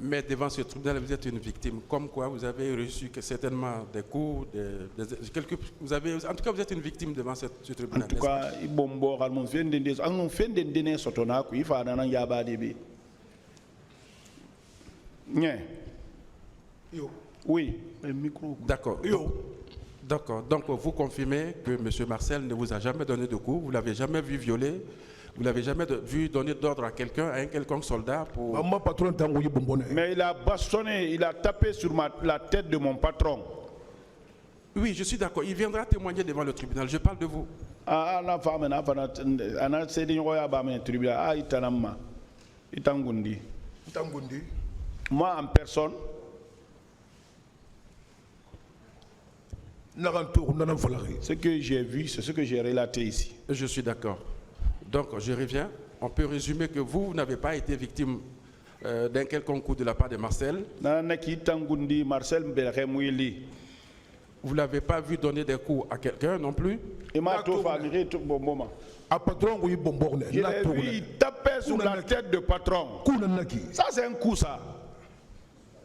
Mais devant ce tribunal, vous êtes une victime. Comme quoi, vous avez reçu certainement des coups, vous avez, en tout cas, vous êtes une victime devant ce tribunal. En tout cas, il bombo al mon fait des on fait des dîners sotona ku ifa na yaba debe. Oui, le micro. D'accord. D'accord. Donc, vous confirmez que M. Marcel ne vous a jamais donné de coups, vous ne l'avez jamais vu violer, vous ne l'avez jamais vu donner d'ordre à quelqu'un, à un quelconque soldat pour... Mais il a bastonné, il a tapé sur la tête de mon patron. Oui, je suis d'accord. Il viendra témoigner devant le tribunal. Je parle de vous. Moi, en personne, ce que j'ai vu, c'est ce que j'ai relaté ici. Je suis d'accord. Donc, je reviens. On peut résumer que vous n'avez pas été victime d'un quelconque coup de la part de Marcel. Vous ne l'avez pas vu donner des coups à quelqu'un non plus. Je l'ai vu taper sur la tête de patron. Ça, c'est un coup, ça.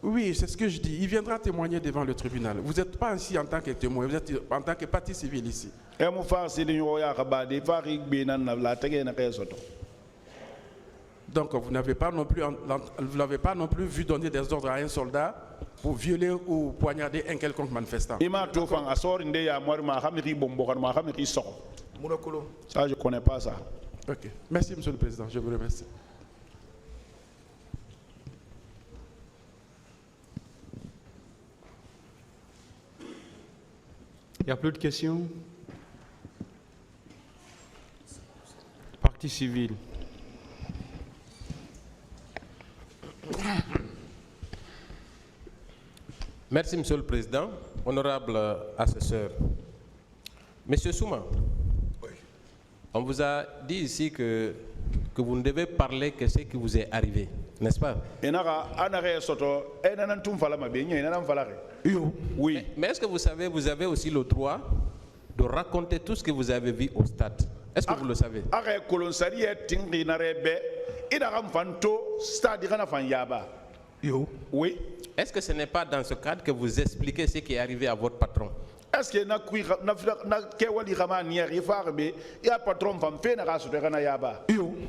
Oui, c'est ce que je dis. Il viendra témoigner devant le tribunal. Vous n'êtes pas ici en tant que témoin, vous êtes en tant que partie civile ici. Donc vous n'avez pas non plus vu donner des ordres à un soldat pour violer ou poignarder un quelconque manifestant. Ça, je ne connais pas ça. Ok. Merci, Monsieur le Président. Je vous remercie. Il n'y a plus de questions? Partie civile. Merci, Monsieur le Président. Honorable assesseur. Monsieur Souma, oui. On vous a dit ici que vous ne devez parler que ce qui vous est arrivé, n'est-ce pas? Oui. Mais est-ce que vous savez, vous avez aussi le droit de raconter tout ce que vous avez vu au stade? Est-ce que vous le savez? Oui. Est-ce que ce n'est pas dans ce cadre que vous expliquez ce qui est arrivé à votre patron? Est-ce que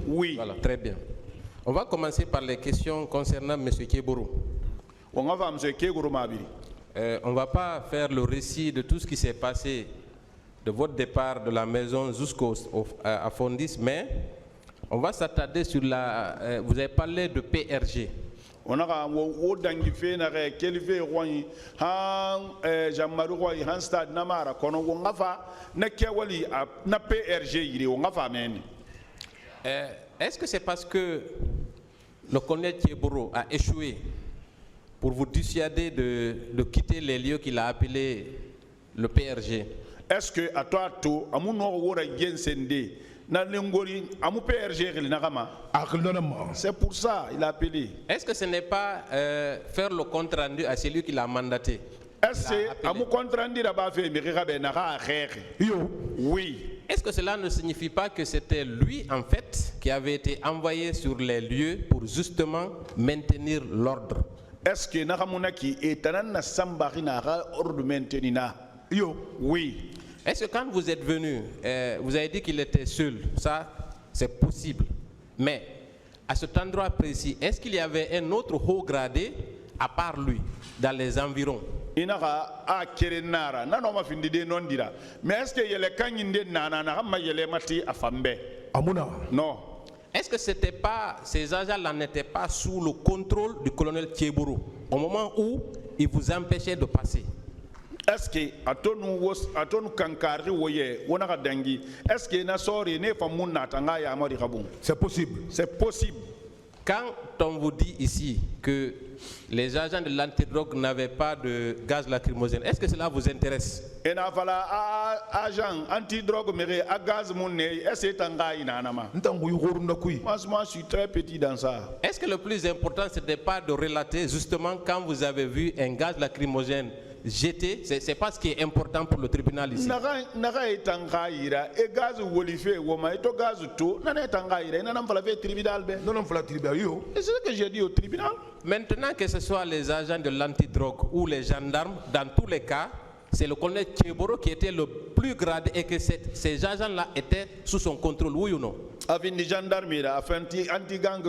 oui. Voilà, très bien. On va commencer par les questions concernant M. Keboro. On ne va pas faire le récit de tout ce qui s'est passé de votre départ de la maison jusqu'à Fondis, mais on va s'attarder sur la... vous avez parlé de PRG. On a dangi fe na re kelife roi han jamaru roi han stade namara kono ngafa na kewali na PRG yiri ngafa men. Est-ce que c'est parce que le colonel Thieboro a échoué pour vous dissuader de quitter les lieux qu'il a appelés le PRG? Est-ce que à toi tout amuno wora yensende c'est pour ça qu'il a appelé. Est-ce que ce n'est pas faire le compte rendu à celui qui l'a mandaté? Oui. Est-ce que cela ne signifie pas que c'était lui en fait qui avait été envoyé sur les lieux pour justement maintenir l'ordre? Est-ce que oui. Est-ce que quand vous êtes venu, vous avez dit qu'il était seul? Ça, c'est possible. Mais à cet endroit précis, est-ce qu'il y avait un autre haut gradé à part lui dans les environs? Mais est-ce que non. Est-ce que c'était pas, ces agents-là n'étaient pas sous le contrôle du colonel Thieboro au moment où il vous empêchait de passer? Est-ce que atonu kankari woye wonaka dangi est-ce que na sori ne famuna tanga ya mari kabun? C'est possible. C'est possible. Quand on vous dit ici que les agents de l'antidrogue n'avaient pas de gaz lacrymogène, est-ce que cela vous intéresse? Et na fala agent antidrogue mere a gaz monne est-ce tanga ina nama? Moi je suis très petit dans ça. Est-ce que le plus important c'était pas de relater justement quand vous avez vu un gaz lacrymogène jeté, c'est pas ce qui est important pour le tribunal ici. naga etanga ira e gaz wolife woma eto gaz to nana etanga ira nana mfala fe tribunal be Non, fala tribunal yo. et c'est ce que j'ai dit au tribunal. Maintenant, que ce soit les agents de l'antidrogue ou les gendarmes, dans tous les cas, c'est le colonel Tcheboro qui était le plus gradé et que ces agents-là étaient sous son contrôle, oui ou non? Avec des gendarmes là anti-gang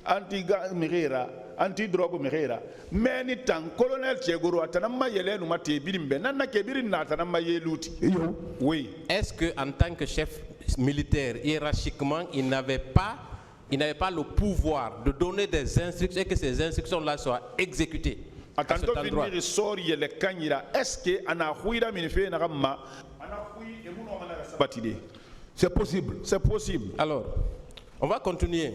anti-gang mirera anti-drogue mirera mais ni tan colonel Tchegoro atanama yele no mate birimbe nana ke birin na atanama yeluti. Oui. Est-ce que en tant que chef militaire, hiérarchiquement, il n'avait pas le pouvoir de donner des instructions et que ces instructions-là soient exécutées à cet endroit? Est-ce que ana huira minifé na gamma ana hui e muno mana sabatide? C'est possible. C'est possible. Alors, on va continuer.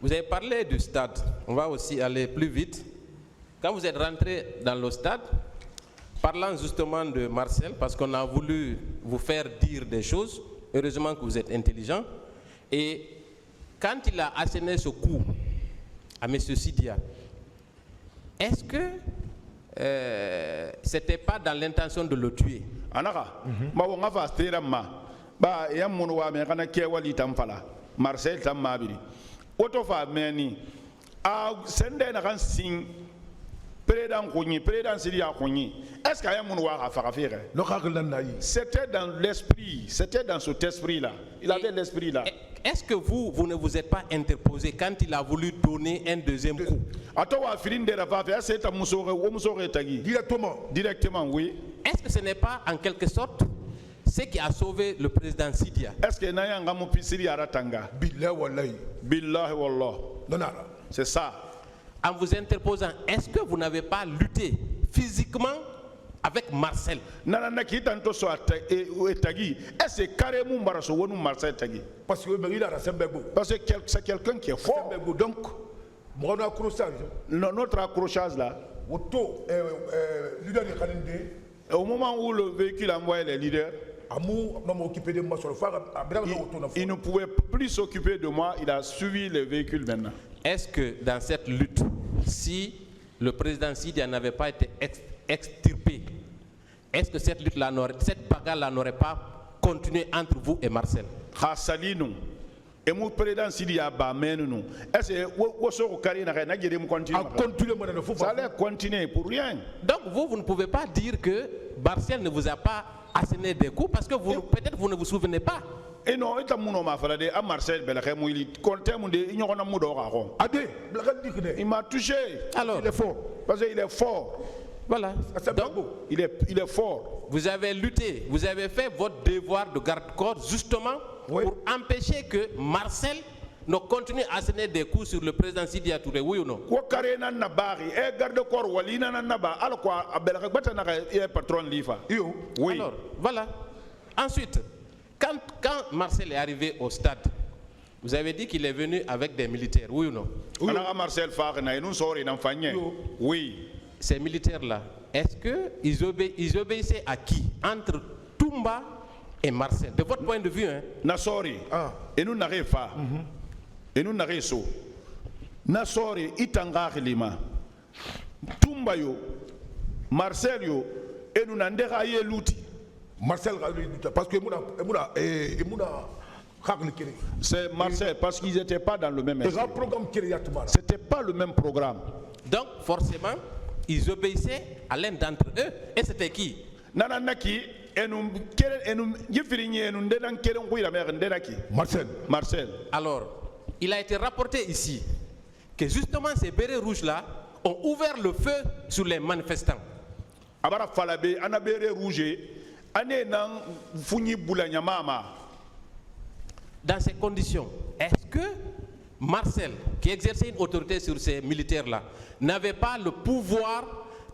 Vous avez parlé du stade. On va aussi aller plus vite. Quand vous êtes rentré dans le stade, parlant justement de Marcel, parce qu'on a voulu vous faire dire des choses, heureusement que vous êtes intelligent, et quand il a asséné ce coup à M. Sidia, est-ce que c'était pas dans l'intention de le tuer? Anaka, ma wonga fa stera ma ba ya munu wa me kana ke wali tamfala Marcel tamabiri oto fa meni a sende na kan sin président Sidia konyi est-ce qu'il y a munu wa fa faire? C'était dans l'esprit, c'était dans cet esprit là, il avait l'esprit là. Est-ce que vous ne vous êtes pas interposé quand il a voulu donner un deuxième coup? Directement, oui. Est-ce que ce n'est pas en quelque sorte ce qui a sauvé le président Sidia? Est-ce que Billahi wallah. C'est ça. En vous interposant, est-ce que vous n'avez pas lutté physiquement avec Marcel? Est-ce que carrément Marcel tagi? Parce que c'est quelqu'un qui est fort. Donc, notre accrochage là, au moment où le véhicule envoyait les leaders, il ne pouvait plus s'occuper de moi, il a suivi le véhicule maintenant. Est-ce que dans cette lutte, si le président Sidia n'avait pas été extirpé, est-ce que cette lutte-là, cette bagarre-là n'aurait pas continué entre vous et Marcel? Et mon président Sidia ba menu. Est-ce que ça allait continuer pour rien? Donc vous ne pouvez pas dire que Marcel ne vous a pas asséné des coups parce que peut-être vous ne vous souvenez pas. Et non, à Marcel il m'a touché. Alors, il est fort. Parce qu'il est fort. Voilà. Donc, il est fort. Vous avez lutté, vous avez fait votre devoir de garde-corps justement pour empêcher que Marcel ne continue à asséner des coups sur le président Sidia Touré, oui ou non? Oui. Alors, voilà. Ensuite, quand Marcel est arrivé au stade, vous avez dit qu'il est venu avec des militaires, oui ou non? Oui. Ces militaires-là, est-ce qu'ils obéissaient à qui? Entre Toumba et Marcel, de votre point de vue, hein? Nasori. Et nous n'arrivons pas. Et nous n'arrivons pas. Nasori, Itanga Lima. Toumba yo, Marcel yo, et nous n'avons pas l'outil. Marcel, parce que c'est Marcel, parce qu'ils n'étaient pas dans le même esprit. C'était pas le même programme. Donc, forcément, ils obéissaient à l'un d'entre eux. Et c'était qui? Marcel. Alors, il a été rapporté ici que justement ces bérets rouges-là ont ouvert le feu sur les manifestants. Dans ces conditions, est-ce que Marcel, qui exerçait une autorité sur ces militaires-là, n'avait pas le pouvoir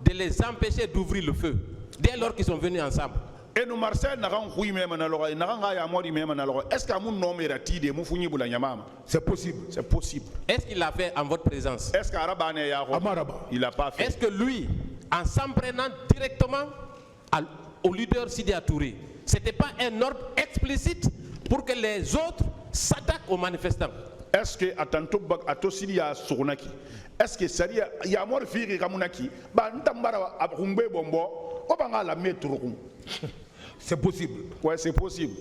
de les empêcher d'ouvrir le feu dès lors qu'ils sont venus ensemble? Et nous Marcel est-ce c'est possible. C'est possible. Est-ce qu'il l'a fait en votre présence? Est-ce qu'il l'a pas fait? Est-ce que lui, en s'en prenant directement au leader Sidia Touré, c'était pas un ordre explicite pour que les autres s'attaquent aux manifestants? est-ce que atanto bak atosili ya sogonaki est-ce que saria ya mor firi kamunaki ba ntambara abumbe bombo obanga la metro C'est possible. ouais c'est possible